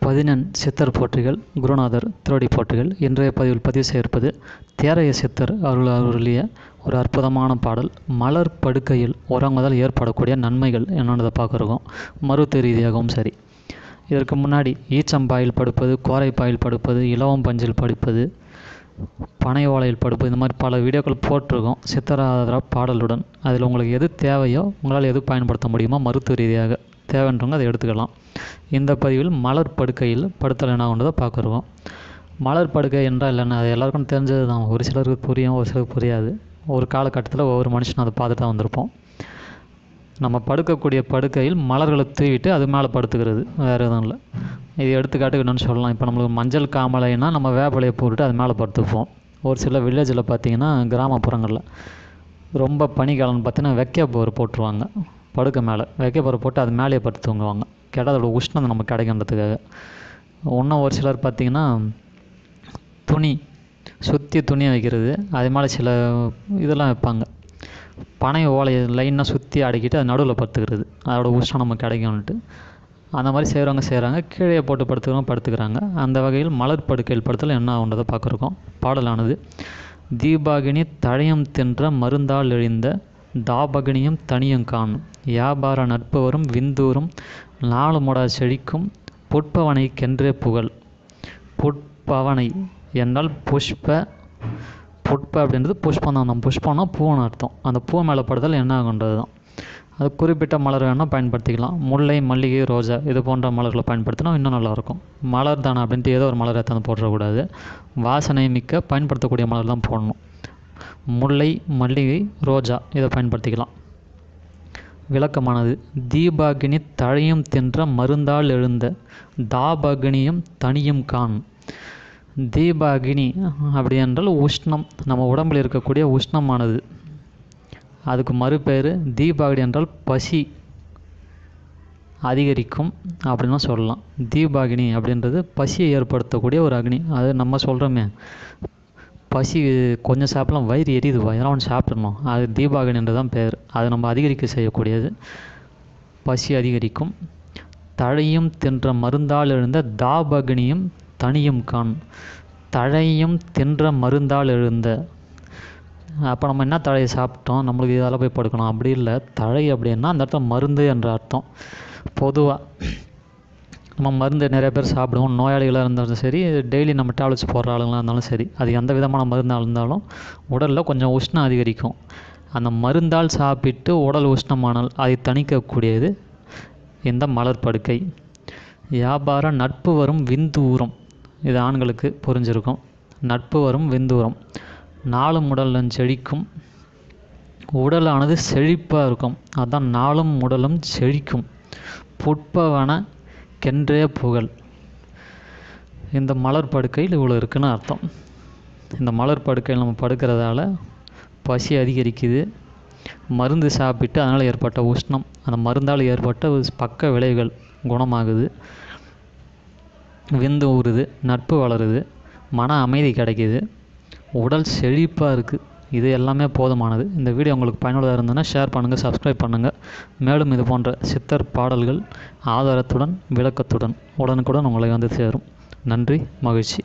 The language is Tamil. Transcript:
பதினெண் சித்தர் போற்றிகள் குருநாதர் திருவடி போற்றிகள். இன்றைய பதிவில் பதிவு செய்திருப்பது தேரைய சித்தர் அருளிய ஒரு அற்புதமான பாடல். மலர் படுக்கையில் உறங்குவதால் ஏற்படக்கூடிய நன்மைகள் என்னென்னதை பார்க்குறோம், மருத்துவ ரீதியாகவும் சரி. இதற்கு முன்னாடி ஈச்சம்பாயில் படுப்பது, கோரைப்பாயில் படுப்பது, இலவம் பஞ்சில் படுப்பது, பனை ஓலையில் படுப்பது, இந்த மாதிரி பல வீடியோக்கள் போட்டிருக்கோம் சித்தராதரா பாடலுடன். அதில் உங்களுக்கு எது தேவையோ, உங்களால் எது பயன்படுத்த முடியுமோ மருத்துவ ரீதியாக தேவைன்றவங்க அதை எடுத்துக்கலாம். இந்த பதிவில் மலர் படுக்கையில் படுத்தல் என்ன கொண்டதை பார்க்குறோம். மலர் படுக்கை என்றால் இல்லைன்னா அது எல்லாருக்கும் தெரிஞ்சது தான். ஒரு சிலருக்கு புரியும், ஒரு சிலருக்கு புரியாது. ஒரு காலகட்டத்தில் ஒவ்வொரு மனுஷனும் அதை பார்த்துட்டு தான் வந்திருப்போம். நம்ம படுக்கக்கூடிய படுக்கையில் மலர்களை தூவிட்டு அது மேலே படுத்துக்கிறது, வேறு எதுவும் இல்லை. இது எடுத்துக்காட்டுக்கு என்னென்னு சொல்லலாம். இப்போ நம்மளுக்கு மஞ்சள் காமலைன்னா நம்ம வேப்பலையை போட்டுட்டு அது மேலே படுத்துப்போம். ஒரு சில வில்லேஜில் பார்த்திங்கன்னா, கிராமப்புறங்களில் ரொம்ப பனிக்காலம்னு பார்த்தீங்கன்னா வெக்கைப்போர் போட்டுருவாங்க. படுக்க மேலே வெக்கைப்போரை போட்டு அது மேலேயே படுத்து தூங்குவாங்க. கேட்டால் அதோட உஷ்ணம் நம்ம கிடைக்கின்றதுக்காக. இன்னும் ஒரு சிலர் பார்த்திங்கன்னா துணி சுற்றி துணியை வைக்கிறது, அது மேலே சில இதெல்லாம் வைப்பாங்க. பனை ஓலையை லைனாக சுற்றி அடக்கிட்டு அது நடுவில் படுத்துக்கிறது, அதோட உஷ்ணம் நம்ம கிடைக்கும்ன்ட்டு. அந்த மாதிரி செய்கிறாங்க. கீழே போட்டு படுத்துக்கிறாங்க. அந்த வகையில் மலர் படுக்கையில் படுத்தல் என்ன ஆகுன்றதை பார்க்குறோம். பாடலானது: தீபாகினி தழையம் தின்ற மருந்தால் எழுந்த தாபகினியும் தனியங்கான் வியாபார நட்பு வரும் விந்தூரும் நாலு முடா செழிக்கும் புட்பவனை கென்றே புகழ். புட்பவனை என்றால் புஷ்ப அப்படின்றது புஷ்பம் தான். நம்ம புஷ்பம்னா பூன்னு அர்த்தம். அந்த பூ மேலே படுதல் என்ன ஆகுன்றது தான். அது குறிப்பிட்ட மலர் வேணால் பயன்படுத்திக்கலாம். முல்லை, மல்லிகை, ரோஜா இது போன்ற மலர்களை பயன்படுத்தினா இன்னும் நல்லாயிருக்கும். மலர் தானே அப்படின்ட்டு ஏதோ ஒரு மலர் எடுத்து போடக்கூடாது. வாசனை மிக்க பயன்படுத்தக்கூடிய மலர் தான் போடணும். முல்லை, மல்லிகை, ரோஜா இதை பயன்படுத்திக்கலாம். விளக்கமானது: தீபாகினி தழையும் தின்ற மருந்தால் எழுந்த தாபகினியும் தனியும் கான். தீபாகினி அப்படி என்றால் உஷ்ணம், நம்ம உடம்பில் இருக்கக்கூடிய உஷ்ணமானது. அதுக்கு மறுபேர் தீபாகினி என்றால் பசி அதிகரிக்கும் அப்படின்னு சொல்லலாம். தீபாகினி அப்படின்றது பசியை ஏற்படுத்தக்கூடிய ஒரு அக்னி. அது நம்ம சொல்கிறோமே, பசி கொஞ்சம் சாப்பிடலாம், வயிறு எரியுது, இதெல்லாம் ஒன்று சாப்பிடணும், அது தீபாகினி என்று தான் பேர். அது நம்ம அதிகரிக்க செய்யக்கூடியது, பசி அதிகரிக்கும். தழையும் தின்ற மருந்தால் எழுந்த தாபகினியும் தனியும் கான். தழையும் தின்ற மருந்தால் எழுந்த, அப்போ நம்ம என்ன தழையை சாப்பிட்டோம், நம்மளுக்கு இதெல்லாம் போய் படுக்கணும் அப்படி இல்லை. தழை அப்படின்னா அந்த இடத்துல மருந்து என்ற அர்த்தம். பொதுவாக நம்ம மருந்து நிறைய பேர் சாப்பிடுவோம். நோயாளிகளாக இருந்தாலும் சரி, டெய்லி நம்ம டேப்லெட்ஸ் போடுற ஆளுங்களாக இருந்தாலும் சரி, அது எந்த விதமான மருந்தாக இருந்தாலும் உடலில் கொஞ்சம் உஷ்ணம் அதிகரிக்கும். அந்த மருந்தால் சாப்பிட்டு உடல் உஷ்ணமானால் அதை தணிக்கக்கூடியது இந்த மலர் படுக்கை. வியாபார நட்பு வரும் விந்தூரம், இது ஆண்களுக்கு புரிஞ்சிருக்கும். நட்பு வரும் விந்தூரம், நாளும் உடலும் செழிக்கும். உடலானது செழிப்பாக இருக்கும், அதுதான் நாளும் உடலும் செழிக்கும். புட்பவன கென்றே புகழ். இந்த மலர் படுக்கையில் இவ்வளோ இருக்குன்னு அர்த்தம். இந்த மலர் படுக்கையில் நம்ம படுக்கிறதால பசி அதிகரிக்குது. மருந்து சாப்பிட்டு அதனால் ஏற்பட்ட உஷ்ணம், அந்த மருந்தால் ஏற்பட்ட பக்க விளைவுகள் குணமாகுது. விந்து ஊறுது, நட்பு வளருது, மன அமைதி கிடைக்கிது, உடல் செழிப்பாக இருக்குது. இது எல்லாமே போதுமானது. இந்த வீடியோ உங்களுக்கு பயனுள்ளதாக இருந்ததுன்னா ஷேர் பண்ணுங்கள், சப்ஸ்கிரைப் பண்ணுங்கள். மேலும் இது போன்ற சித்தர் பாடல்கள் ஆதாரத்துடன் விளக்கத்துடன் உடனுக்குடன் உங்களை வந்து சேரும். நன்றி, மகிழ்ச்சி.